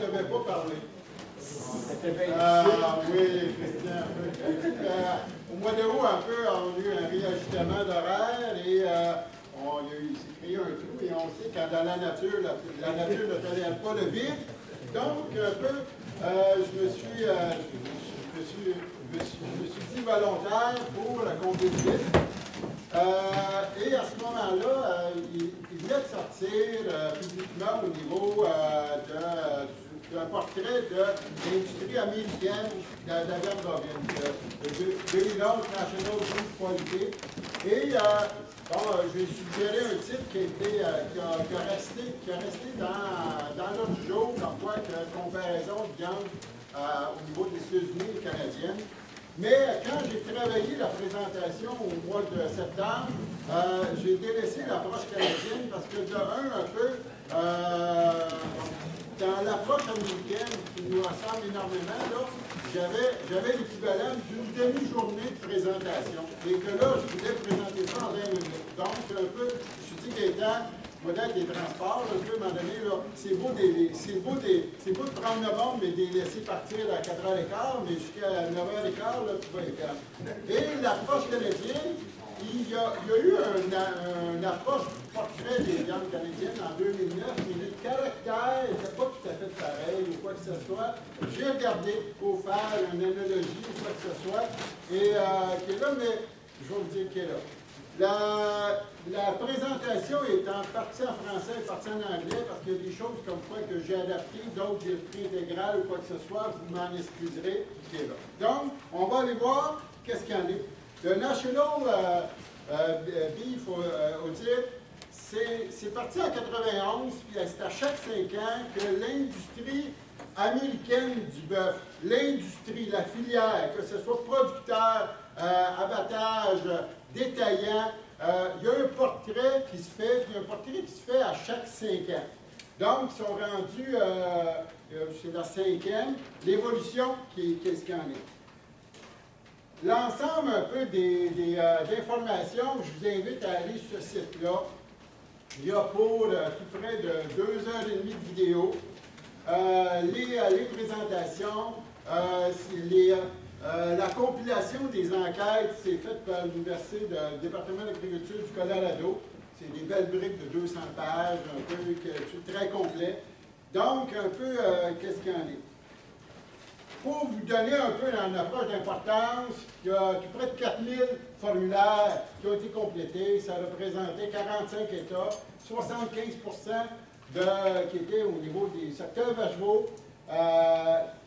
devais pas parler. Oui, Christian. Au mois d'août, un peu, on a eu un réajustement d'horaire et il s'est créé un trou et on sait que dans la nature ne tolère pas le vide. Donc, un peu, je me suis dit volontaire pour la conduite vite. Et à ce moment-là, il venait de sortir publiquement au niveau d'un portrait de l'industrie américaine de la viande bovine, 2011 National Food Quality. Et j'ai suggéré un titre qui a resté dans l'ordre du jour, comme quoi que comparaison de viande au niveau des États-Unis et canadiennes. Mais quand j'ai travaillé la présentation au mois de septembre, j'ai délaissé l'approche canadienne parce que un peu, dans l'approche américaine qui nous ressemble énormément, j'avais l'équivalent d'une demi-journée de présentation. Et que là, je voulais présenter ça en 20 minutes. Donc, un peu, je suis dit qu'étant modèle des transports, un peu, à un moment donné, c'est beau de prendre le monde, mais de les laisser partir à 4h15, mais jusqu'à 9h15, tu vas être calme. Et l'approche canadienne, il y a eu une approche du portrait des viandes canadiennes en 2009, mais le caractère n'était pas tout à fait pareil ou quoi que ce soit. J'ai regardé pour faire une analogie ou quoi que ce soit, et qui est là, mais je vais vous dire qui est là. La présentation est en partie en français et partie en anglais parce qu'il y a des choses comme quoi que j'ai adaptées, d'autres j'ai le prix intégral ou quoi que ce soit, vous m'en excuserez, qui est là. Donc, on va aller voir qu'est-ce qu'il y en est. Le National Beef Audit, c'est parti en 91, puis c'est à chaque 5 ans que l'industrie américaine du bœuf, l'industrie, la filière, que ce soit producteur, abattage, détaillant, il y a un portrait qui se fait, puis un portrait qui se fait à chaque 5 ans. Donc, ils sont rendus, c'est la 5e, l'évolution, qu'est-ce qu'il y en est. L'ensemble un peu d'informations, je vous invite à aller sur ce site-là. Il y a pour tout près de 2h30 de vidéo, les présentations, la compilation des enquêtes, c'est faite par l'Université du département d'agriculture du Colorado. C'est des belles briques de 200 pages, un peu très complet. Donc, un peu, qu'est-ce qu'il y en est? Pour vous donner un peu une approche d'importance, il y a tout près de 4000 formulaires qui ont été complétés. Ça représentait 45 États, 75% qui étaient au niveau des secteurs vacheaux.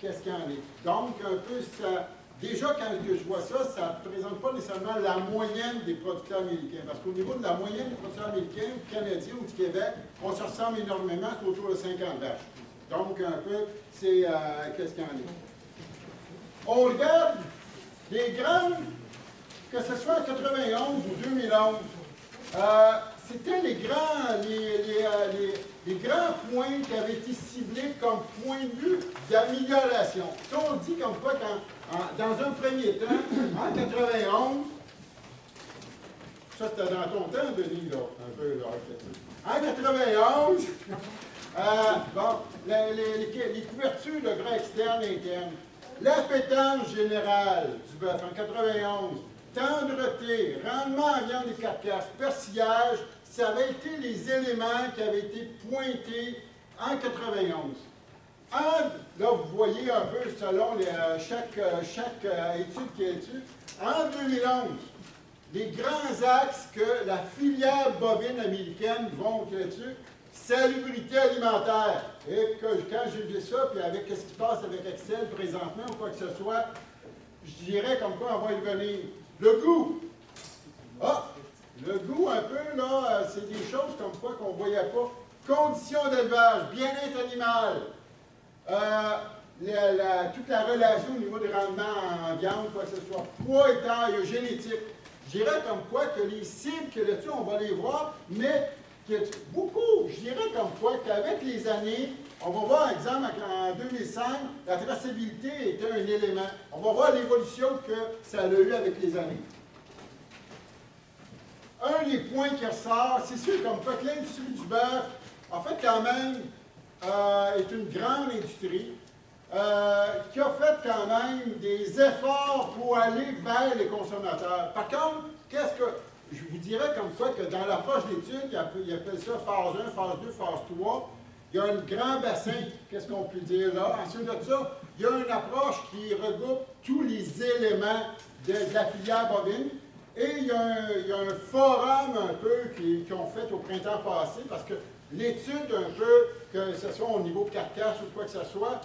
Qu'est-ce qu'il y en est? Donc, un peu, ça, déjà, quand je vois ça, ça ne représente pas nécessairement la moyenne des producteurs américains. Parce qu'au niveau de la moyenne des producteurs américains, canadiens ou du Québec, on se ressemble énormément, c'est autour de 50 vaches. Donc, un peu, c'est qu'est-ce qu'il y en est? On regarde les grandes, que ce soit en 91 ou 2011, c'était les grands points qui avaient été ciblés comme point de vue d'amélioration. Ça, on dit comme quoi, dans un premier temps, en 91, ça c'était dans ton temps, Denis, là, un peu, là, en 91, les couvertures de gras externes et internes, l'appétence générale du bœuf en 91, tendreté, rendement en viande des carcasses, persillage, ça avait été les éléments qui avaient été pointés en 91. Là, vous voyez un peu selon chaque étude qui est étude. En 2011, les grands axes que la filière bovine américaine vont là-dessus, salubrité alimentaire. Et quand j'ai vu ça, puis avec ce qui passe avec Excel présentement ou quoi que ce soit, je dirais comme quoi on va y venir. Le goût. Ah! Le goût, un peu, là, c'est des choses comme quoi qu'on ne voyait pas. Conditions d'élevage, bien-être animal, toute la relation au niveau des rendements en viande, quoi que ce soit, poids et taille, génétique. Je dirais comme quoi que les cibles que là-dessus, on va les voir, mais beaucoup, je dirais comme quoi qu'avec les années, on va voir, exemple, en 2005, la traçabilité était un élément. On va voir l'évolution que ça a eu avec les années. Un des points qui ressort, c'est sûr comme quoi que l'industrie du bœuf a fait quand même est une grande industrie qui a fait quand même des efforts pour aller vers les consommateurs. Par contre, qu'est-ce que je vous dirais comme quoi que dans l'approche d'études, ils appellent ça phase 1, phase 2, phase 3. Il y a un grand bassin, qu'est-ce qu'on peut dire là? Ensuite de ça, il y a une approche qui regroupe tous les éléments de la filière bovine. Et il y a un forum un peu qu'ils ont fait au printemps passé, parce que l'étude un peu, que ce soit au niveau carcasse ou quoi que ce soit,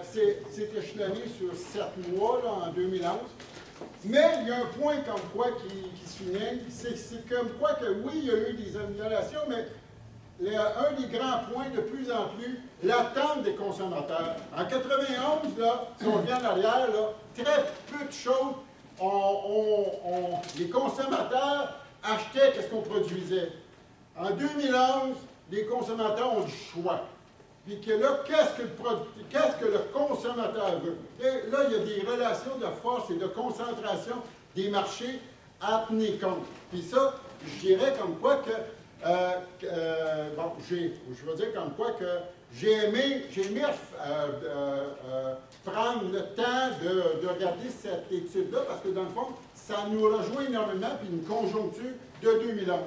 c'est échelonné sur 7 mois là, en 2011. Mais il y a un point comme quoi qui se souligne, c'est comme quoi que oui, il y a eu des améliorations, mais un des grands points, de plus en plus, l'attente des consommateurs. En 91, là, si on revient en arrière, là, très peu de choses, les consommateurs achetaient ce qu'on produisait. En 2011, les consommateurs ont du choix. Puis que là, qu'est-ce que le consommateur veut? Et là, il y a des relations de force et de concentration des marchés à tenir compte. Puis ça, je dirais comme quoi que bon, je veux dire comme quoi que j'ai aimé prendre le temps de regarder cette étude-là, parce que dans le fond, ça nous rejoint énormément, puis une conjoncture de 2011.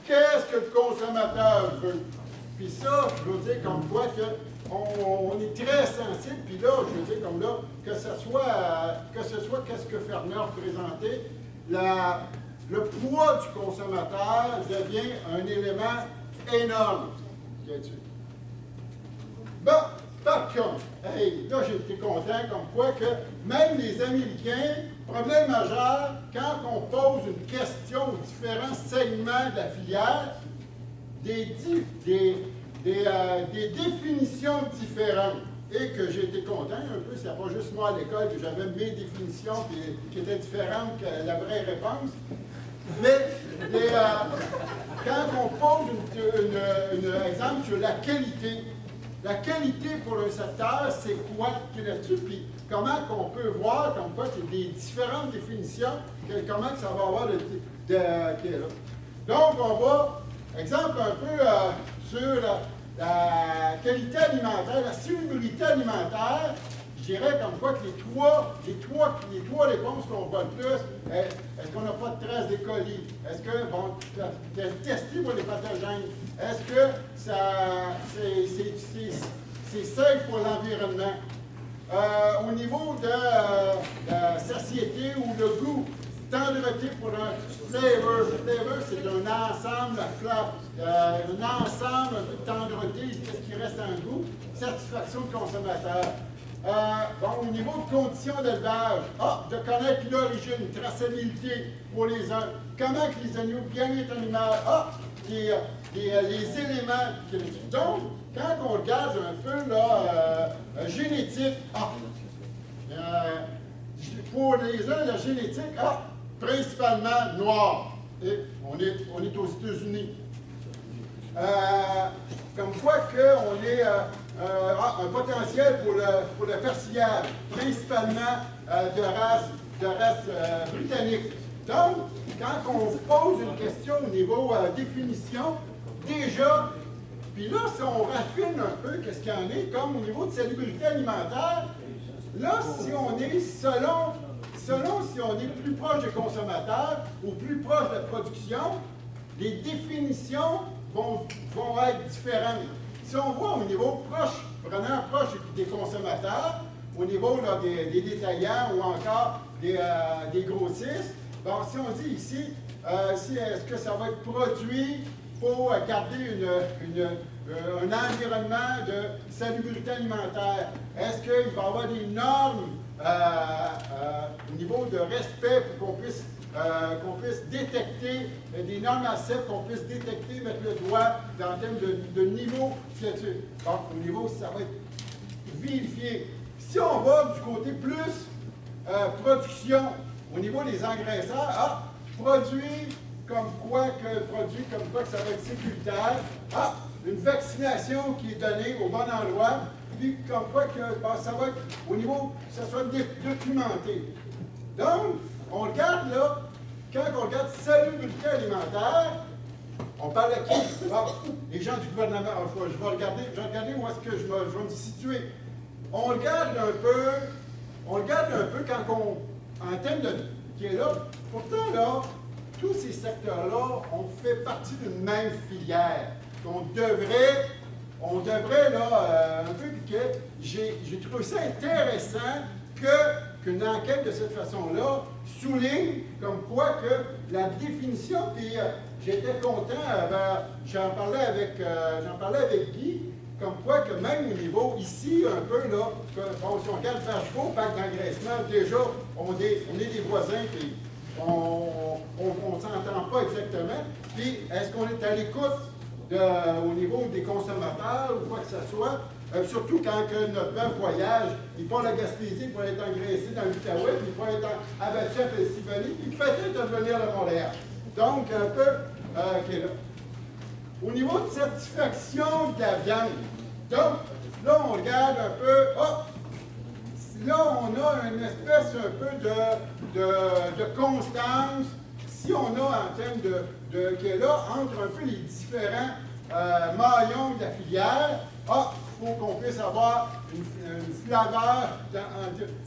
Qu'est-ce que le consommateur veut? Puis ça, je veux dire comme quoi que on est très sensible, puis là, je veux dire comme là, que ce soit qu'est-ce que Ferner présentait, le poids du consommateur devient un élément énorme. Bon, par contre, hey, là j'ai été content comme quoi que même les Américains, problème majeur, quand on pose une question aux différents segments de la filière, des définitions différentes. Et que j'ai été content un peu, c'est pas juste moi à l'école que j'avais mes définitions qui étaient différentes que la vraie réponse. Mais quand on pose un exemple sur la qualité pour un secteur, c'est quoi là-dessus? Puis comment qu'on peut voir comme quoi c'est des différentes définitions, comment que ça va avoir qui est là. Donc, on va, exemple un peu sur la qualité alimentaire, la solubilité alimentaire. Je dirais comme quoi que les trois réponses qu'on voit le plus, est-ce qu'on n'a pas de traces d'E. coli? Est-ce que, bon, testé pour les pathogènes? Est-ce que c'est safe pour l'environnement? Au niveau de la satiété ou le goût, tendreté pour un flavor. Le flavor, c'est un ensemble de tendreté, qu'est-ce qui reste en goût? Satisfaction de consommateur. Bon, au niveau de conditions d'élevage, de connaître l'origine, traçabilité pour les uns, comment que les animaux, bien-être animal, les éléments. Donc, quand on regarde un peu la génétique, pour les uns, la génétique, principalement noir. Et on est aux États-Unis. Comme quoi qu'on est un potentiel pour le persillage, principalement de race britannique. Donc, quand on pose une question au niveau définition, déjà, puis là, si on raffine un peu qu'est-ce qu'il y en est, comme au niveau de salubrité alimentaire, là, si on est selon si on est plus proche des consommateurs ou plus proche de la production, les définitions vont être différentes. Si on voit au niveau proche, prenant proche des consommateurs, au niveau là, des détaillants ou encore des grossistes, bon, si on dit ici, est-ce que ça va être produit pour garder un environnement de salubrité alimentaire? Est-ce qu'il va y avoir des normes au niveau de respect pour qu'on puisse détecter des normes assez, qu'on puisse détecter, mettre le doigt en termes de niveau filature. Donc, au niveau, ça va être vérifié. Si on va du côté plus production, au niveau des engraisseurs, produit comme quoi que ça va être sécuritaire. Une vaccination qui est donnée au bon endroit, puis comme quoi que ça va être au niveau, que ça soit documenté. Donc, on regarde là, quand on regarde salubrité alimentaire, On parle à qui? Bon, les gens du gouvernement. Je vais regarder où est-ce que je vais me situer. On regarde un peu quand on, en termes de, qui est là. Pourtant, là, tous ces secteurs-là, on fait partie d'une même filière. On devrait, là, un peu, que j'ai trouvé ça intéressant qu'une enquête de cette façon-là souligne comme quoi que la définition, puis j'étais content, j'en parlais avec Guy, comme quoi que même au niveau, ici, un peu, là, bon, si on regarde Vachereau, parc d'engraissement, déjà, on est des voisins, puis on ne s'entend pas exactement. Puis, est-ce qu'on est à l'écoute au niveau des consommateurs ou quoi que ce soit? Surtout quand que notre bœuf voyage, il part à la Gaspésie pour être engraissé dans l'Outaouais, puis il part être abattu à Pennsylvanie, puis peut-être venir à Montréal. Donc, un peu, qui est là. Au niveau de certification de la viande, donc, là, on regarde un peu, là, on a une espèce un peu de constance, si on a en termes qui est là, entre un peu les différents maillons de la filière, il faut qu'on puisse avoir une flaveur,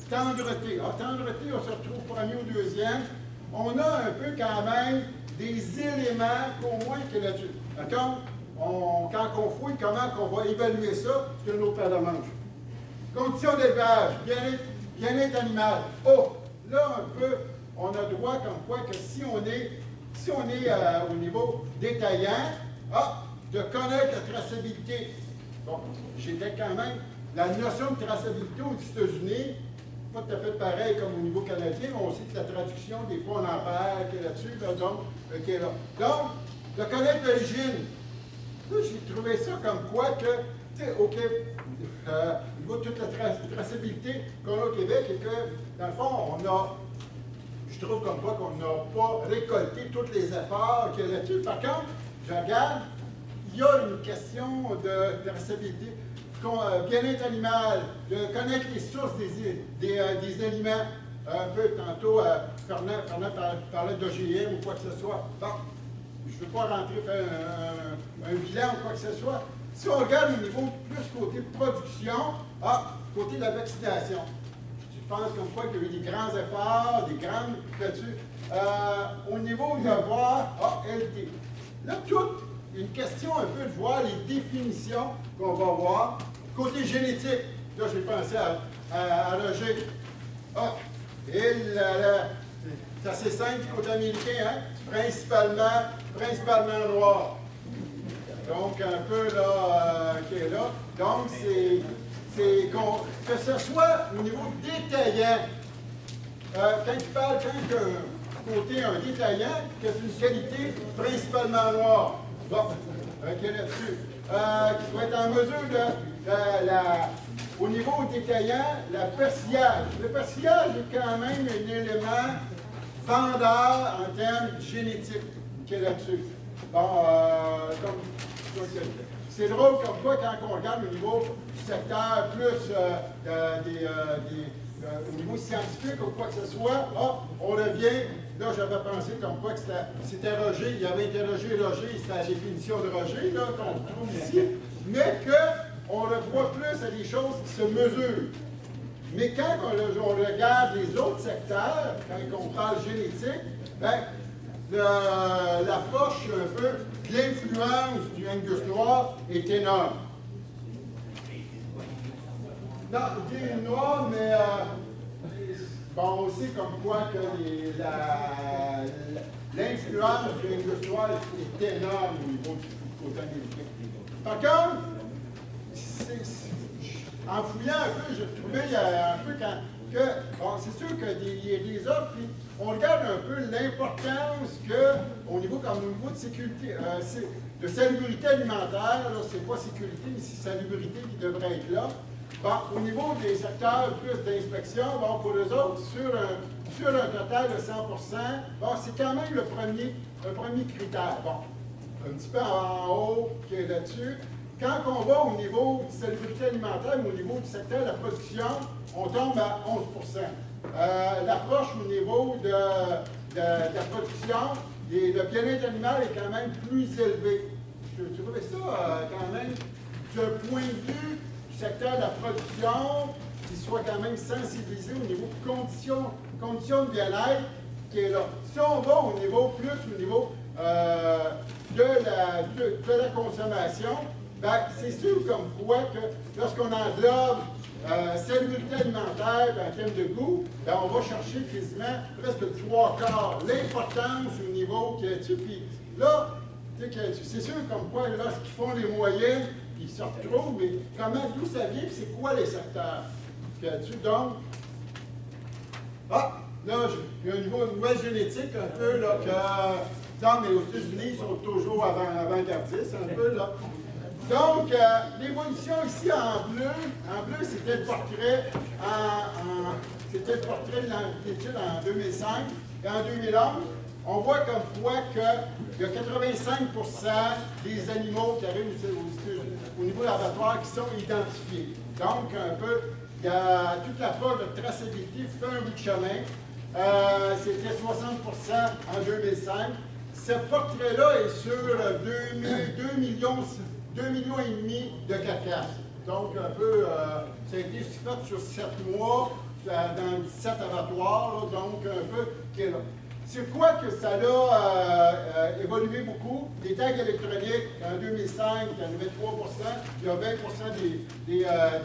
tendreté. Tendreté, on se retrouve premier ou deuxième. On a un peu quand même des éléments qu'au moins que là-dessus. D'accord? Quand on fouille, comment on va évaluer ça, c'est une autre paire de manches. Conditions d'élevage, bien-être animal. Là, un peu, on a droit comme quoi que si on est au niveau détaillant, de connaître la traçabilité. Bon, j'étais quand même, la notion de traçabilité aux États-Unis, pas tout à fait pareil comme au niveau canadien, mais on sait que la traduction, des fois, on en parle, qui est là-dessus, donc, qui est là. Donc, de connaître l'origine. Là, j'ai trouvé ça comme quoi que, tu sais, au Québec, au niveau de toute la traçabilité qu'on a au Québec, et que, dans le fond, je trouve comme quoi qu'on n'a pas récolté tous les efforts qu'il y a là-dessus. Par contre, je regarde, il y a une question de traçabilité, bien-être animal, de connaître les sources des aliments. Un peu tantôt, Fernand parlait d'OGM ou quoi que ce soit. Bon, je ne veux pas rentrer faire un bilan ou quoi que ce soit. Si on regarde au niveau plus côté production, côté de la vaccination, je pense comme quoi qu'il y a eu des grands efforts, des grandes là-dessus. Au niveau de voir LT. Là, toute une question un peu de voir les définitions qu'on va voir. Côté génétique, là, j'ai pensé à Roger. C'est assez simple du côté américain, hein? Principalement noir. Donc, un peu là, qui est là. Donc, que ce soit au niveau détaillant, quand il parle, côté un détaillant, que c'est une qualité principalement noire. Bon, qui est là-dessus. Qui doit être en mesure au niveau détaillant, la persillage. Le persillage est quand même un élément vendeur en termes génétiques qui est là-dessus. Bon, c'est drôle comme quoi quand on regarde au niveau du secteur plus au niveau scientifique ou quoi que ce soit, on revient, là j'avais pensé comme quoi que c'était Roger, il avait interrogé Roger, c'était la définition de Roger, là, qu'on trouve ici, mais qu'on revoit plus à des choses qui se mesurent. Mais quand on regarde les autres secteurs, quand on parle génétique, bien, l'approche un peu, l'influence du Angus noir est énorme. Non, je dis noir, mais bon, on sait comme quoi que l'influence du Angus noir est énorme au niveau du côté américain. Par contre, en fouillant un peu, j'ai trouvé un peu bon, c'est sûr qu'il y a des offres, puis on regarde un peu l'importance au niveau de sécurité, de salubrité alimentaire, c'est pas sécurité, mais c'est salubrité qui devrait être là. Bon, au niveau des secteurs plus d'inspection, bon, pour eux autres, sur un total de 100%, bon, c'est quand même le premier critère. Bon, un petit peu en haut qui est là-dessus. Quand on va au niveau de salubrité alimentaire, au niveau du secteur de la production, on tombe à 11%. L'approche au niveau de la production, le bien-être animal est quand même plus élevé. Je trouvais ça quand même, d'un point de vue du secteur de la production, qu'il soit quand même sensibilisé au niveau de conditions de bien-être qui est là. Si on va au niveau de la consommation, ben, c'est sûr comme quoi que lorsqu'on englobe salubrité alimentaire en termes de goût, ben, on va chercher quasiment presque le 3/4 l'importance au niveau que tu. Puis là, c'est sûr comme quoi, lorsqu'ils font les moyennes, ils se retrouvent, mais d'où ça vient, puis c'est quoi les secteurs? Donc, là, il y a un niveau de nouvelle génétique un peu, là, que non, mais aux États-Unis, ils sont toujours avant-gardistes, un peu, là. Donc, l'évolution ici en bleu, c'était le portrait c'était le portrait de l'étude en 2005 et en 2011. On voit comme quoi qu'il y a 85% des animaux qui arrivent au niveau laboratoire qui sont identifiés. Donc, un peu, il y a toute l'approche de traçabilité fait un bout de chemin. C'était 60% en 2005. Ce portrait-là est sur 2,5 millions de carcasses. Donc, un peu, ça a été fait sur 7 mois, dans 17 abattoirs, donc un peu, qui est là. C'est quoi que ça a évolué beaucoup? Les tags électroniques, en 2005, il y en avait 3%, il y a 20%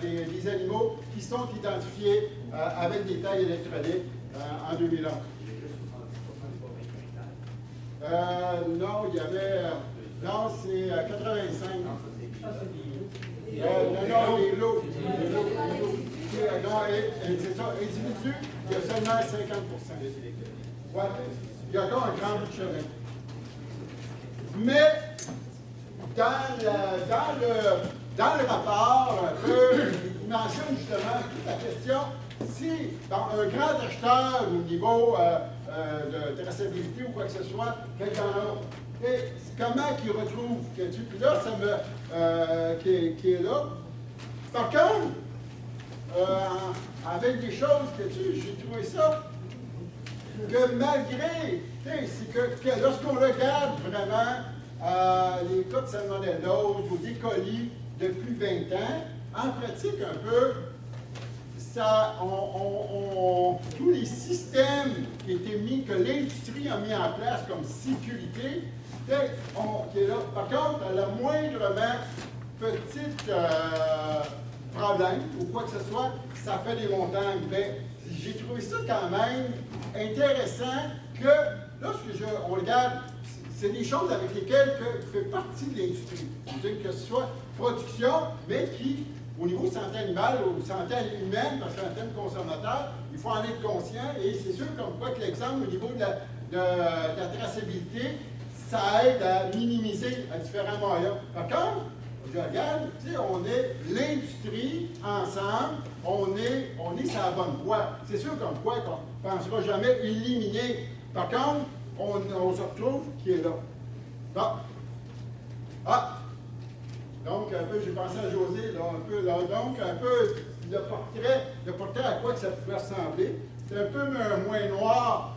des animaux qui sont identifiés avec des tags électroniques en 2011. Non, il y avait... non, c'est 85. Non, les lots. Non, c'est ça. Individu, il y a seulement 50%. Ouais, il y a encore un grand bout de chemin. Mais, dans le rapport, un peu, il mentionne justement toute la question si, dans un grand acheteur au niveau de traçabilité ou quoi que ce soit, quelqu'un d'autre, et comment qu'il retrouve que tu. Puis là, ça me. Qui est là. Par contre, avec des choses que j'ai trouvé ça, que malgré, c'est que lorsqu'on regarde vraiment les cas de salmonellose ou des colis depuis 20 ans, en pratique un peu, ça, tous les systèmes qui étaient mis, que l'industrie a mis en place comme sécurité, qui est là. Par contre, à la moindrement petite problème ou quoi que ce soit, ça fait des montagnes. Mais j'ai trouvé ça quand même intéressant que lorsque on regarde, c'est des choses avec lesquelles fait partie de l'industrie. Que ce soit production, mais qui, au niveau santé animale ou santé humaine, parce qu'en termes de consommateur, il faut en être conscient. Et c'est sûr comme quoi que l'exemple au niveau de la traçabilité, ça aide à minimiser à différents moyens. Par contre, je regarde, on est l'industrie ensemble, on est sur la bonne voie. C'est sûr comme quoi qu'on ne pensera jamais éliminer. Par contre, on se retrouve qui est là. Bon. Donc, un peu, j'ai pensé à José, là, un peu, là. Donc, un peu, le portrait à quoi que ça pouvait ressembler. C'est un peu moins noir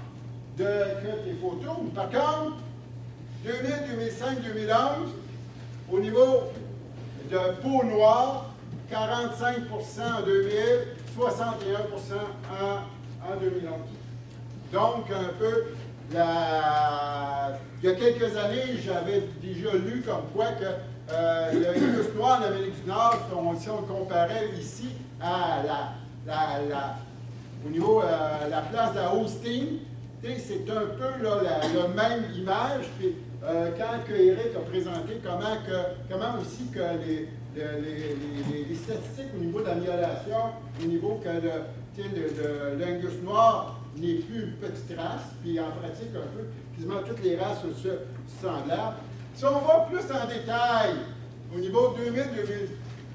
que les photos. Par contre, 2000, 2005, 2011, au niveau de peau noire, 45% en 2000, 61% en 2011. Donc, un peu, il y a quelques années, j'avais déjà lu comme quoi que le virus noir en Amérique du Nord, si on le comparait ici à au niveau la place de Austin, c'est un peu là, la même image. Puis, quand Eric a présenté comment aussi que les statistiques au niveau de la violation, au niveau que l'Angus noir n'est plus une petite race, puis en pratique un peu, quasiment toutes les races se semblables. Si on va plus en détail, au niveau 2000,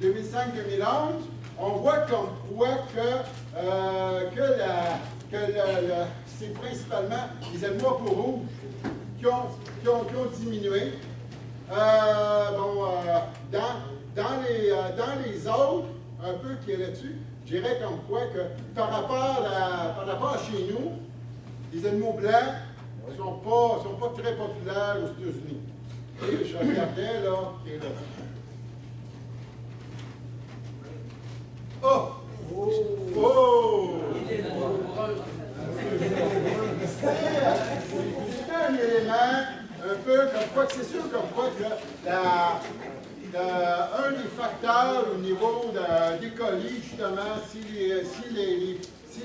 2005, 2011, on voit comme quoi c'est principalement les animaux à peau rouge qui ont diminué. Dans les autres, un peu qui est là-dessus, je dirais comme quoi que par rapport à chez nous, les animaux blancs, sont pas très populaires aux États-Unis. Et je regardais, là, et là. Oh! Oh! C'est un élément un peu comme quoi, c'est sûr comme quoi que un des facteurs au niveau des colis, justement, si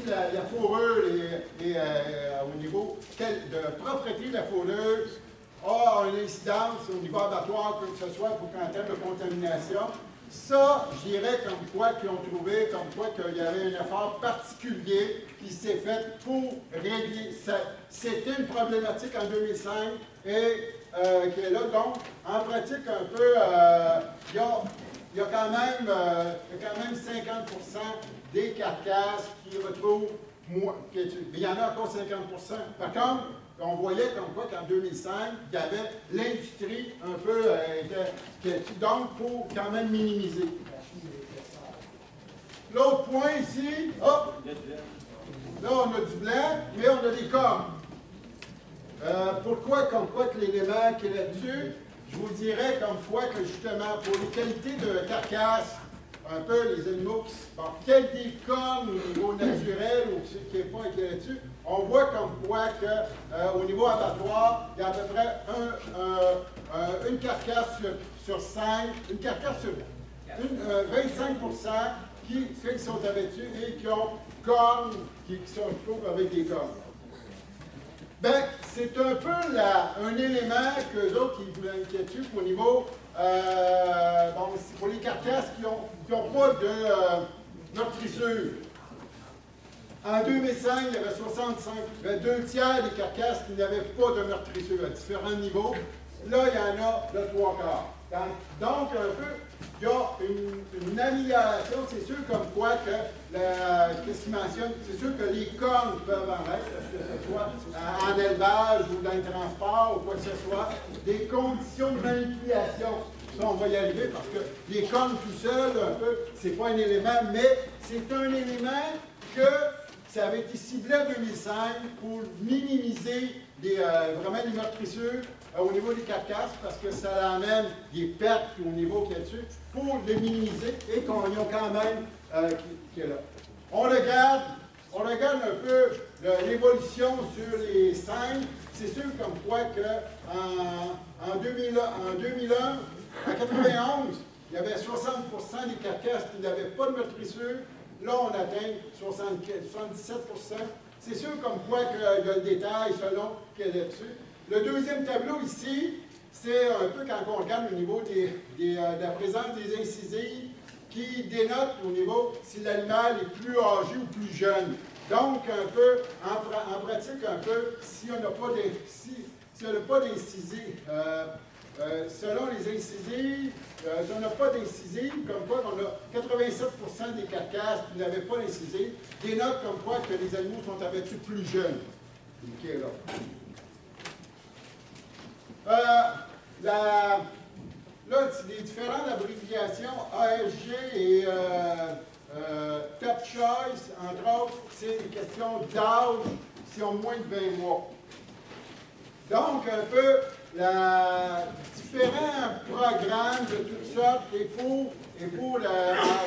la fourrure au niveau de propreté de la fourrure a une incidence au niveau abattoir, que ce soit pour qu'en termes de contamination, ça, je dirais comme quoi qu'ils ont trouvé, comme quoi qu'il y avait un effort particulier qui s'est fait pour régler ça. C'était une problématique en 2005 et qui est là. Donc, en pratique, un peu, il y a quand même 50% des carcasses qui retrouvent moins. Il y en a encore 50%. Par contre, on voyait comme quoi qu'en 2005, il y avait l'industrie un peu, donc pour quand même minimiser. L'autre point ici, hop, là on a du blanc, mais on a des cornes. Pourquoi, comme quoi que l'élément qui est là-dessus, je vous dirais comme quoi que justement pour les qualités de carcasse, un peu les animaux qui ont des cornes au niveau naturel ou qui n'est pas là-dessus, on voit comme quoi qu'au niveau abattoir, il y a à peu près une carcasse sur 5, une carcasse sur 25% qui sont abattus et qui ont cornes, qui se retrouvent avec des cornes. Ben, c'est un peu un élément qu'eux autres qui vous inquiètent au niveau, bon, pour les carcasses qui n'ont pas de meurtrissure. En 2005, il y avait 2 tiers des carcasses qui n'avaient pas de meurtrissure à différents niveaux. Là, il y en a le 3 quarts. Donc, un peu, il y a une amélioration. C'est sûr comme quoi que, qu'est-ce qu'il mentionne, c'est sûr que les cornes peuvent en être, que ce soit en élevage ou dans le transport ou quoi que ce soit, des conditions de manipulation. Ça, on va y arriver parce que les cornes tout seuls, un peu, c'est pas un élément, mais c'est un élément que ça avait été ciblé en 2005 pour minimiser vraiment les meurtrissures au niveau des carcasses parce que ça amène des pertes au niveau qu'il y a dessus pour les minimiser et qu'on y a quand même qui est là. On regarde un peu l'évolution sur les scènes. C'est sûr comme quoi qu'en 2001, en 91, il y avait 60% des carcasses qui n'avaient pas de meurtrissure. Là, on atteint 77%. C'est sûr comme quoi qu'il y a le détail selon qu'il y a là-dessus. Le deuxième tableau ici, c'est un peu quand on regarde au niveau de la présence des incisives qui dénote au niveau si l'animal est plus âgé ou plus jeune. Donc, un peu, en pratique, un peu, si on n'a pas d'incisives, selon les incisives, si on n'a pas d'incisives, comme quoi on a 87% des carcasses qui n'avaient pas d'incisives, dénote comme quoi que les animaux sont abattus plus jeunes. OK, là. Là, les différentes abréviations ASG et Top Choice, entre autres, c'est une question d'âge si on a moins de 20 mois. Donc, un peu, différents programmes de toutes sortes et pour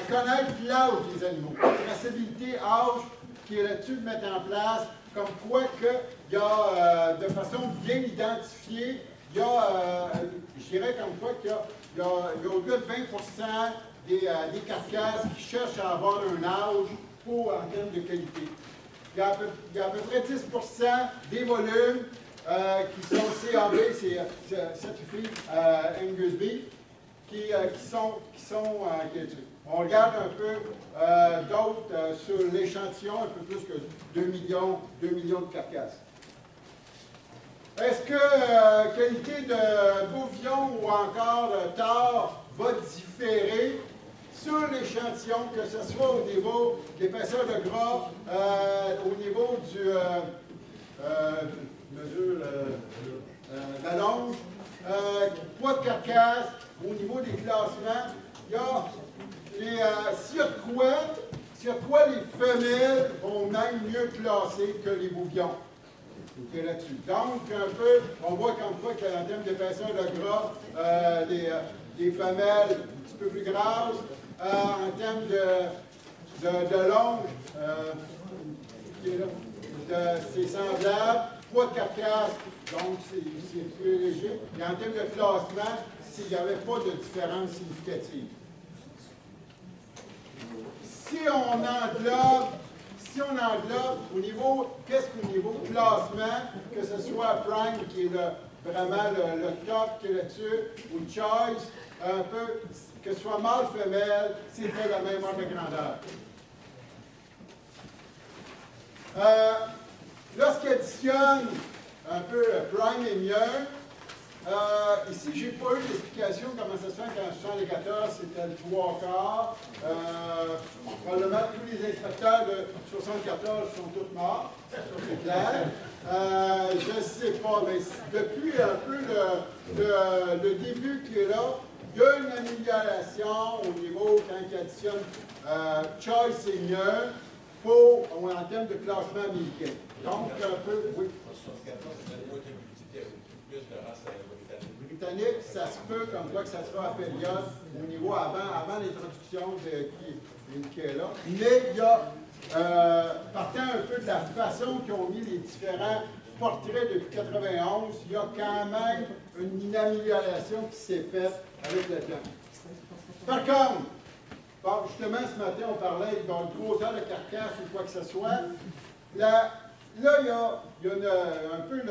connaître l'âge des animaux. La traçabilité âge qui est là-dessus de mettre en place, comme quoi qu'il y a de façon bien identifiée, il y a, je dirais comme quoi qu'il y a au-delà de 20% des carcasses qui cherchent à avoir un âge en termes de qualité. Il y a à peu près 10% des volumes qui sont CAB, c'est certifié Angus Beef, qui sont on regarde un peu d'autres sur l'échantillon, un peu plus que 2 millions de carcasses. Est-ce que qualité de bouillon ou encore tard va différer sur l'échantillon, que ce soit au niveau de l'épaisseur de gras, au niveau du la longe, poids de carcasse, au niveau des classements, s'il y a de quoi les femelles vont même mieux classer que les bouillons. qui est là-dessus. Donc, un peu, on voit comme quoi qu'en termes d'épaisseur de gras, des femelles un petit peu plus grasses, en termes de longe, qui est là, c'est semblable, poids de carcasse, donc c'est plus léger. Et en termes de classement, il n'y avait pas de différence significative. Si on englobe au niveau, qu'est-ce qu'au niveau classement, que ce soit Prime, qui est vraiment le top, qui est là-dessus, ou Choice, un peu, que ce soit mâle, femelle, c'était la même ordre de grandeur. Lorsqu'il additionne un peu Prime et mieux, ici, je n'ai pas eu d'explication comment ça se fait qu'en 74, c'était le 3/4. Probablement tous les inspecteurs de 74 sont tous morts, ça c'est clair. Je ne sais pas, mais depuis un peu le début qui est là, il y a une amélioration au niveau, quand il additionne Choice et mieux, en termes de classement américain. Donc, un peu, oui. Britannique, ça se peut comme quoi que ça sera à période au niveau avant l'introduction qui est là. Mais il y a, partant un peu de la façon qu'ils ont mis les différents portraits depuis 91, il y a quand même une amélioration qui s'est faite avec le temps. Par contre, bon, justement, ce matin, on parlait dans le grosseur de carcasse ou quoi que ce soit. Là, il y a un peu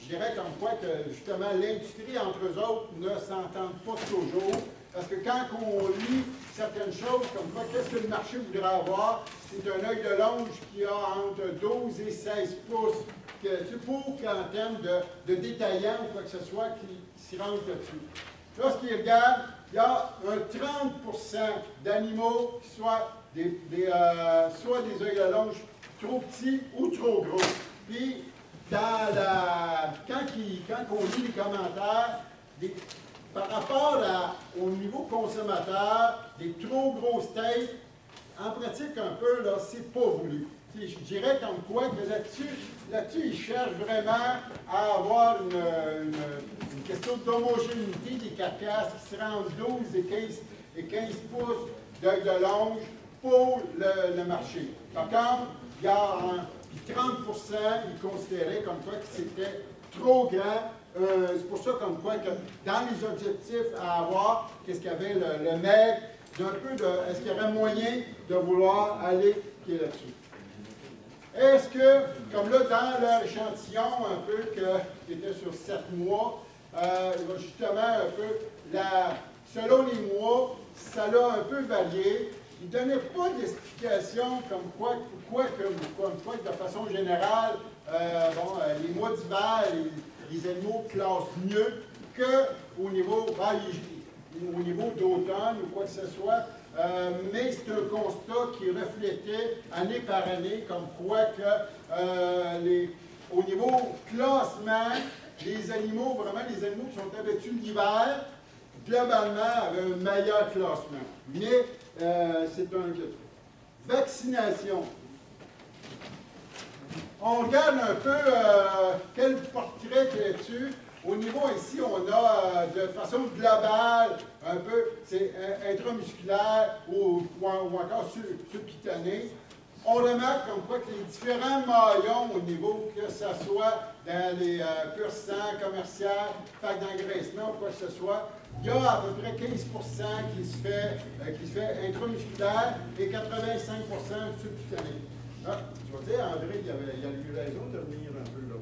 je dirais comme quoi que, justement, l'industrie entre eux autres ne s'entendent pas toujours. Parce que quand on lit certaines choses, comme quoi, qu'est-ce que le marché voudrait avoir, c'est un œil de longe qui a entre 12 et 16 pouces, pour qu'en termes de détaillant ou quoi que ce soit, qui s'y rentre dessus. Lorsqu'ils regardent, il y a un 30% d'animaux qui soient soit des œils de longe trop petits ou trop gros. Puis, quand on lit les commentaires, par rapport au niveau consommateur, des trop gros steaks, en pratique un peu, là, c'est pas voulu. Je dirais comme quoi que là-dessus, ils cherchent vraiment à avoir une question d'homogénéité des carcasses qui seraient entre 12 et 15 pouces d'œil de longe pour le marché. Par contre, il y a 30%, ils considéraient comme quoi que c'était trop grand. C'est pour ça comme quoi que dans les objectifs à avoir, qu'est-ce qu'il y avait le maigre, d'un peu de, est-ce qu'il y aurait moyen de vouloir aller là-dessus? Est-ce que, comme là, dans leur échantillon, un peu, qui était sur 7 mois, justement, un peu, selon les mois, ça l'a un peu varié. Il ne donnait pas d'explication comme quoi de façon générale, les mois d'hiver, les animaux classent mieux qu'au niveau, au niveau d'automne ou quoi que ce soit. Mais c'est un constat qui reflétait année par année comme quoi que au niveau classement, les animaux qui sont abattus l'hiver, globalement, avaient un meilleur classement. Mais c'est un vaccination. On regarde un peu quel portrait qu'il y a dessus. Au niveau ici, on a de façon globale, un peu, c'est intramusculaire ou encore subcutané. On remarque comme quoi que les différents maillons au niveau, que ce soit dans les pur sang commercial, fac d'engraissement ou quoi que ce soit, il y a à peu près 15% qui se fait intramusculaire et 85% subcutané. Ah, je vais dire, André, il y a eu raison de venir un peu là.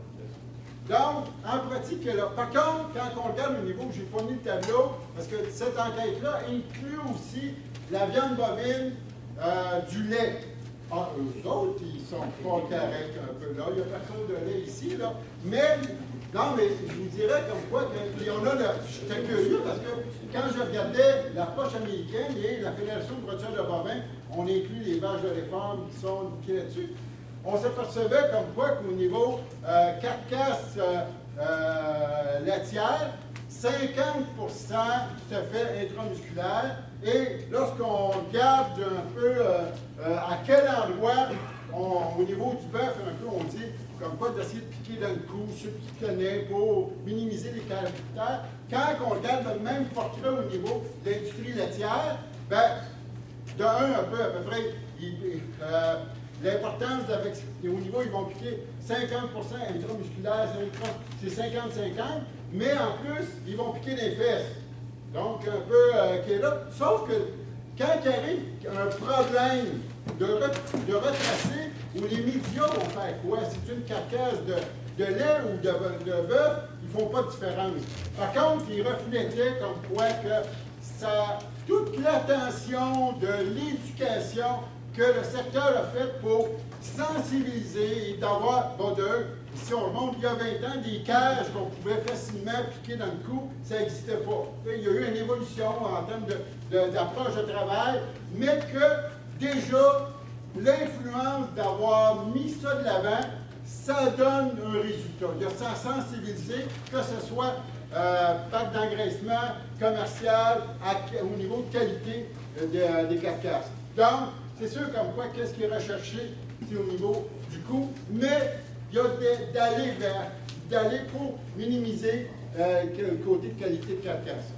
Donc, en pratique, là. Par contre, quand on regarde le niveau, je n'ai pas mis le tableau, parce que cette enquête-là inclut aussi la viande bovine, du lait. Ah, eux autres, ils sont pas corrects un peu là. Il n'y a personne de lait ici, là. Mais, non, mais je vous dirais comme quoi, j'étais curieux parce que quand je regardais l'approche américaine et la Fédération de production de bovins, on inclut les vaches de réforme qui est là-dessus. On s'apercevait comme quoi qu'au niveau carcasse laitière, 50% se fait intramusculaire. Et lorsqu'on regarde un peu à quel endroit au niveau du bœuf, un peu, on dit comme quoi d'essayer de piquer dans le cou, ceux qui connaissent pour minimiser les caractères. Quand on regarde le même portrait au niveau de l'industrie laitière, ben, de un peu à peu près, l'importance au niveau, ils vont piquer 50% intramusculaire, c'est 50-50, mais en plus, ils vont piquer les fesses. Donc, un peu qui est là. Sauf que quand il arrive un problème de retracer, où les médias vont faire quoi? C'est une carcasse de lait ou de bœuf, ils ne font pas de différence. Par contre, ils reflétaient comme quoi que toute l'attention de l'éducation que le secteur a fait pour sensibiliser et d'avoir, si on remonte il y a 20 ans, des cages qu'on pouvait facilement piquer dans le cou, ça n'existait pas. Il y a eu une évolution en termes d'approche de travail, mais que déjà, l'influence d'avoir mis ça de l'avant, ça donne un résultat. Il y a ça sensibiliser, que ce soit pacte d'engraissement commercial au niveau de qualité des carcasses. Donc, c'est sûr comme quoi, qu'est-ce qui est recherché au niveau du coût, mais il y a d'aller pour minimiser le côté de qualité de carcasse.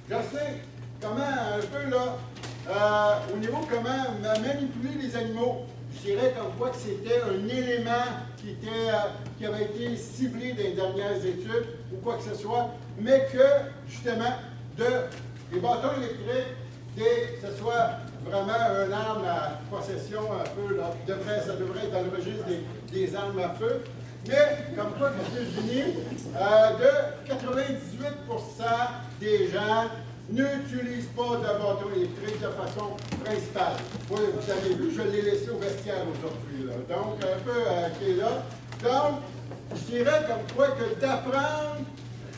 Je sais comment un peu là, au niveau comment manipuler les animaux, je dirais comme quoi que c'était un élément qui avait été ciblé dans les dernières études ou quoi que ce soit, mais que justement, les bâtons électriques, que ce soit vraiment une arme à possession un peu, là, ça devrait être dans le registre des armes à feu. Mais, comme quoi, aux États-Unis, de 98% des gens n'utilisent pas de bâton électrique de façon principale. Oui, vous avez vu, je l'ai laissé au vestiaire aujourd'hui. Donc, un peu qui est là. Donc, je dirais comme quoi que d'apprendre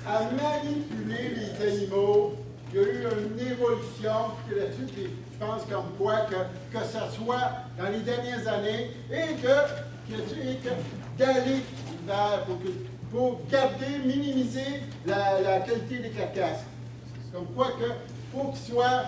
à manipuler les animaux, il y a eu une évolution là-dessus, puis je pense comme quoi que ce soit dans les dernières années, et d'aller pour garder, minimiser la qualité des carcasses. C'est comme quoi que faut qu'il soit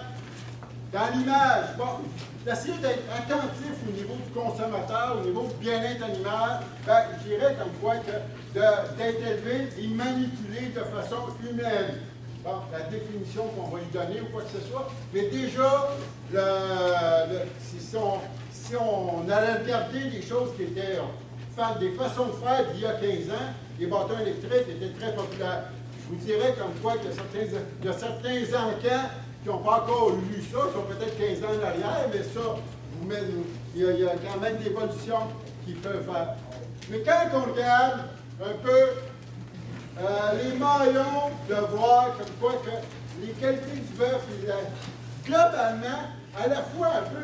dans l'image. Bon, d'essayer d'être attentif au niveau du consommateur, au niveau du bien-être animal, ben, je dirais comme quoi que d'être élevé et manipulé de façon humaine. Bon, la définition qu'on va lui donner ou quoi que ce soit, mais déjà, si on allait regarder les choses qui étaient des façons de faire d'il y a 15 ans, les bâtons électriques étaient très populaires. Je vous dirais comme quoi qu'il y a certains encans qui n'ont pas encore lu ça, qui ont peut-être 15 ans en arrière, mais ça, il y a quand même des évolutions qu'ils peuvent faire. Mais quand on regarde un peu les maillons, de voir comme quoi que les qualités du bœuf, globalement, à la fois un peu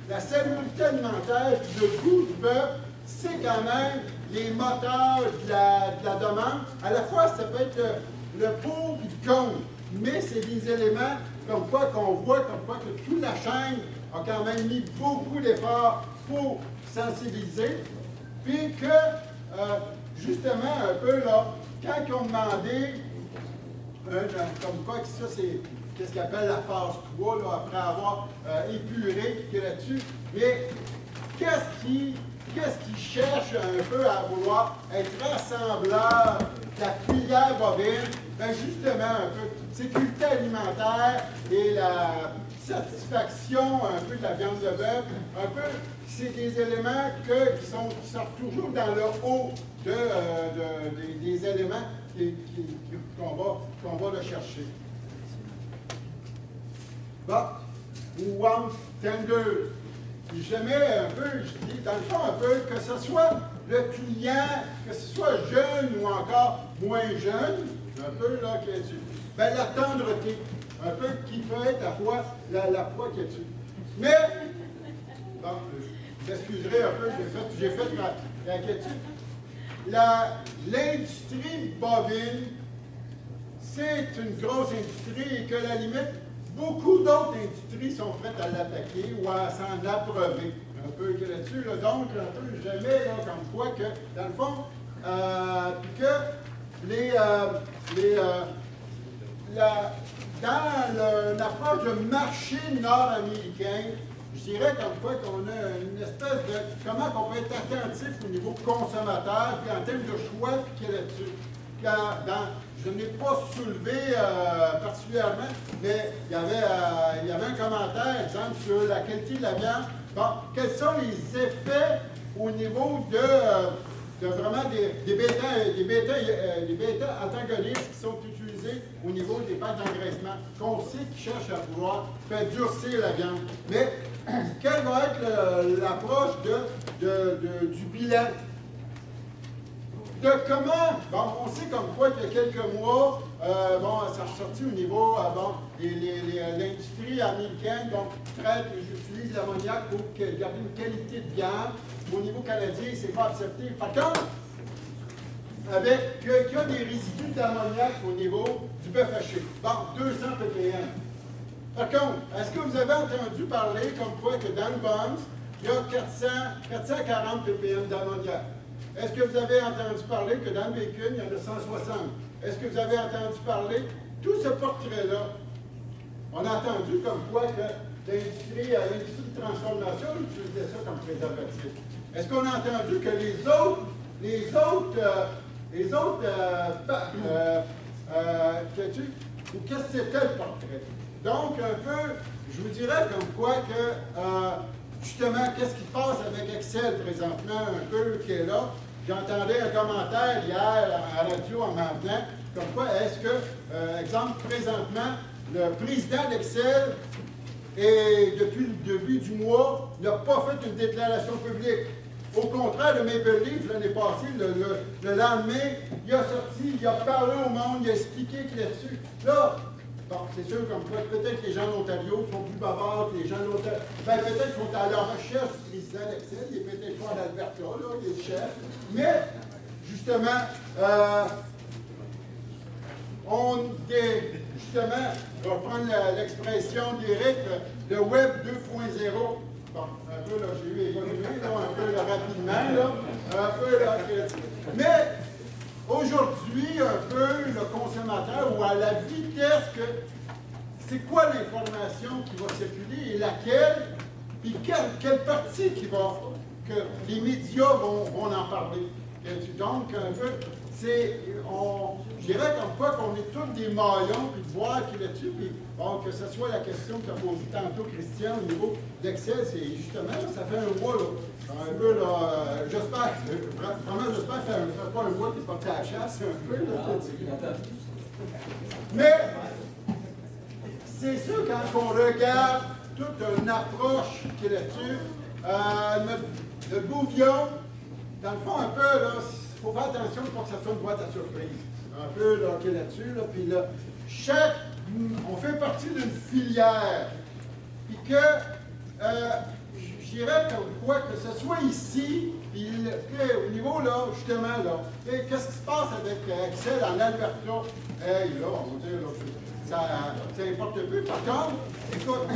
la salubrité alimentaire et le goût du bœuf, c'est quand même les moteurs de la demande. À la fois, ça peut être le pour et le contre, mais c'est des éléments comme quoi qu'on voit, comme quoi que toute la chaîne a quand même mis beaucoup d'efforts pour sensibiliser, puis que, justement, un peu là, quand ils ont demandé, comme quoi que ça, c'est qu'est-ce qu'ils appellent la phase 3, là, après avoir épuré là-dessus, mais qu'est-ce qui cherche un peu à vouloir être rassembleur de la filière bovine? Bien, justement, un peu sécurité alimentaire et la satisfaction un peu de la viande de bœuf, un peu, c'est des éléments qui sortent toujours dans le haut des éléments qu'on va le chercher. Bon, ou tender. Je mets un peu, je dis dans le fond un peu, que ce soit le client, que ce soit jeune ou encore moins jeune, un peu là qui est dessus. Ben, la tendreté, un peu qui peut être à la fois la poids qui est dessus. Mais, bon, vous excuserez un peu, j'ai fait ma question. L'industrie bovine, c'est une grosse industrie et que la limite, beaucoup d'autres industries sont prêtes à l'attaquer ou à s'en abreuver. Un peu là-dessus, là, donc, un peu, je mets là, comme quoi que, dans le fond, dans l'approche de marché nord-américain, je dirais comme quoi qu'on a une espèce de comment on peut être attentif au niveau consommateur, puis en termes de choix qu'il y a là-dessus. Je n'ai pas soulevé particulièrement, mais il y avait un commentaire, exemple, sur la qualité de la viande. Bon, quels sont les effets au niveau de vraiment des bêta-antagonistes qui sont utilisés au niveau des pâtes d'engraissement, qu'on sait qu'ils cherchent à pouvoir faire durcir la viande. Mais quelle va être l'approche du bilan? De comment, bon, on sait comme quoi qu'il y a quelques mois, ça a ressorti au niveau, l'industrie américaine, donc, utilise l'ammoniac pour garder une qualité de viande. Au niveau canadien, c'est pas accepté. Par contre, qu'il y a des résidus d'ammoniac au niveau du bœuf haché. Bon, 200 ppm. Par contre, est-ce que vous avez entendu parler comme quoi que dans le buns, il y a 440 ppm d'ammoniac? Est-ce que vous avez entendu parler que dans le bacon, il y en a 160? Est-ce que vous avez entendu parler? Tout ce portrait-là, on a entendu comme quoi que l'industrie de transformation utilisait ça comme préservatif. Est-ce qu'on a entendu que ou qu'est-ce que c'était le portrait? Donc, un peu, je vous dirais comme quoi que, justement, qu'est-ce qui se passe avec Excel présentement, un peu, qui est là. J'entendais un commentaire hier à la radio en m'en venant, comme quoi est-ce que, exemple, présentement, le président d'Excel, depuis le début du mois, n'a pas fait une déclaration publique. Au contraire de Maple Leaf, l'année passée, le lendemain, il a sorti, il a parlé au monde, il a expliqué qu'il est dessus. Là, bon, c'est sûr, comme quoi, peut-être que les gens de l'Ontario sont plus bavards que les gens de l'Ontario. Ben, peut-être qu'ils sont à la recherche du président d'Excel, il est peut-être pas en Alberta, là, il est le chef. Mais, justement, justement, je vais prendre l'expression d'Éric, le Web 2.0. Bon, un peu, là, j'ai eu évolué, là, un peu, là, rapidement, là, un peu, là, mais, aujourd'hui, un peu, le consommateur, ou à la vitesse que, c'est quoi l'information qui va circuler et laquelle, puis quelle partie que les médias vont en parler. Donc, un peu, je dirais comme quoi qu'on est tous des maillons, puis de voir qui est là-dessus, puis bon, que ce soit la question que tu as posée tantôt, Christian, au niveau d'Excel, c'est justement, ça fait un mois, là, un peu, là, j'espère, vraiment, j'espère que ça ne fait pas un mois qui est parti à la chasse, un peu, là, mais, c'est sûr, quand on regarde toute une approche qui est là-dessus, notre bouillon, dans le fond, un peu, là, il faut faire attention pour que ça soit une boîte à surprise. Un peu, là, qui est là-dessus, là, puis là, on fait partie d'une filière, puis que, je dirais comme quoi, que ce soit ici, puis au niveau, là, justement, là, qu'est-ce qui se passe avec Excel en Alberta? Hey, là, on va dire, là, ça importe peu. Par contre, écoute,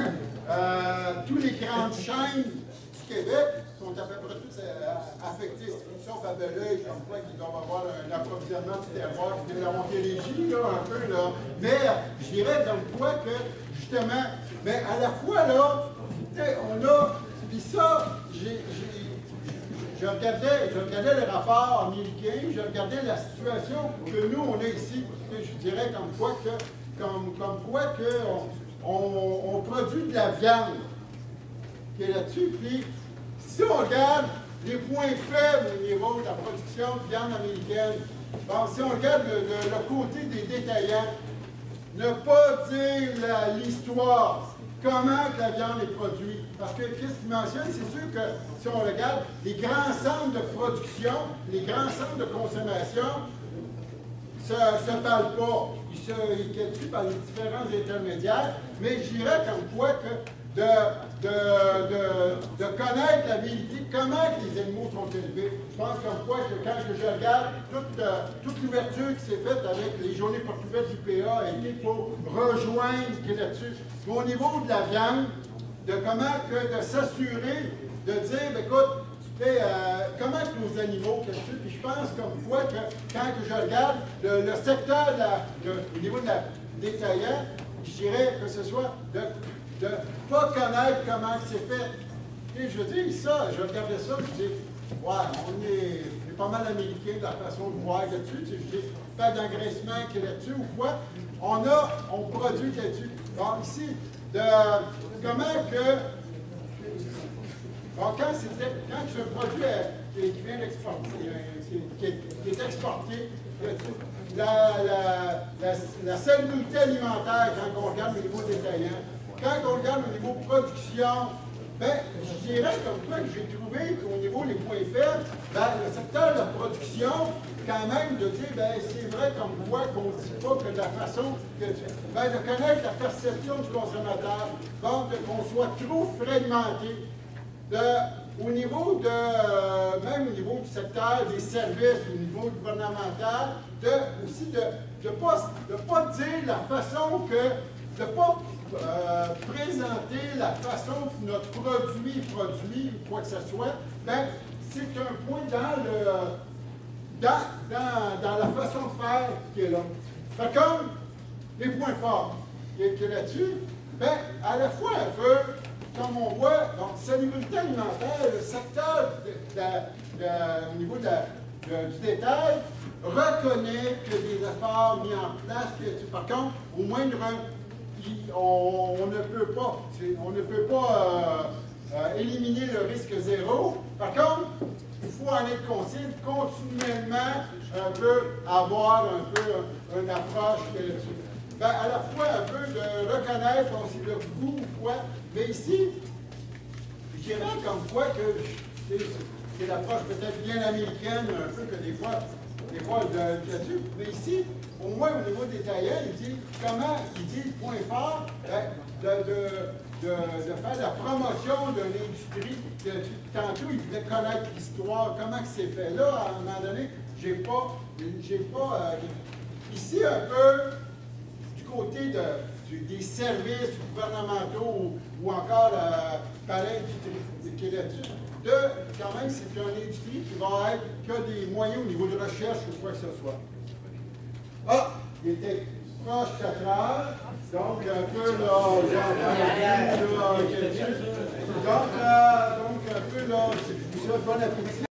toutes les grandes chaînes du Québec sont à peu près toutes affectées, sauf à Belleuil, comme quoi qu'ils doivent avoir un approvisionnement du terroir, qui vient de la Montérégie, là, un peu, là. Mais je dirais comme quoi que, justement, mais à la fois, là, on a, puis ça, je regardais le rapport américain, je regardais la situation que nous, on a ici, je dirais comme quoi que, on produit de la viande qui est là-dessus, puis si on regarde les points faibles au niveau de la production de viande américaine, bon, si on regarde le côté des détaillants, ne pas dire l'histoire, comment que la viande est produite. Parce que, qu'est-ce qu'il mentionne, c'est sûr que si on regarde les grands centres de production, les grands centres de consommation, ça ne se parle pas. Ils calculent par les différents intermédiaires, mais je dirais comme quoi que de connaître la vérité, comment les animaux sont élevés. Je pense comme quoi que quand je regarde toute l'ouverture qui s'est faite avec les journées portes ouvertes du PA a été pour rejoindre ce qui est là-dessus. Au niveau de la viande, de comment que de s'assurer, de dire, écoute, comment que nos animaux, puis je pense comme quoi que quand je regarde le secteur au niveau de la détaillant, je dirais que ce soit de ne pas connaître comment c'est fait. Et je dis ça, je regardais ça, je dis, ouais, on est pas mal américain de la façon de voir là-dessus. Je dis, pas d'engraissement qui est là-dessus ou quoi. On produit là-dessus. Donc ici, comment que. Bon, quand tu as un produit qui vient d'exporter, qui est exporté, la salubrité alimentaire, quand on regarde au niveau détaillant, quand on regarde au niveau production, ben, je dirais comme quoi que j'ai trouvé qu'au niveau des points faibles, ben, le secteur de la production, quand même, de dire, ben, c'est vrai comme quoi qu'on ne dit pas que de la façon que ben, de connaître la perception du consommateur, donc qu'on soit trop fragmenté. Au niveau même au niveau du secteur des services, au niveau gouvernemental, aussi de ne pas dire la façon que, de ne pas présenter la façon que notre produit est produit, ou quoi que ce soit, ben, c'est un point dans la façon de faire qui est là. Fait comme les points forts qui est là-dessus, ben, à la fois un peu, comme on voit, donc, salubrité alimentaire, le secteur au niveau du détail reconnaît que des efforts mis en place, par contre, au moindre, on ne peut pas éliminer le risque zéro. Par contre, il faut en être conscient, continuellement un peu avoir une approche là-dessus. Ben, à la fois un peu de reconnaître aussi le goût ou quoi, mais ici, je dirais comme quoi que c'est l'approche peut-être bien américaine, un peu que des fois là-dessus, mais ici, au moins au niveau détaillant, il dit le point fort de faire la promotion de l'industrie. Tantôt, il voulait connaître l'histoire, comment c'est fait. Là, à un moment donné, j'ai pas ici un peu côté des services gouvernementaux ou encore palais qui est là-dessus, quand même, c'est une industrie qui a des moyens au niveau de recherche ou quoi que ce soit. Ah, il était proche 4 heures, donc un peu là, donc un peu là, je vous souhaite bon appétit.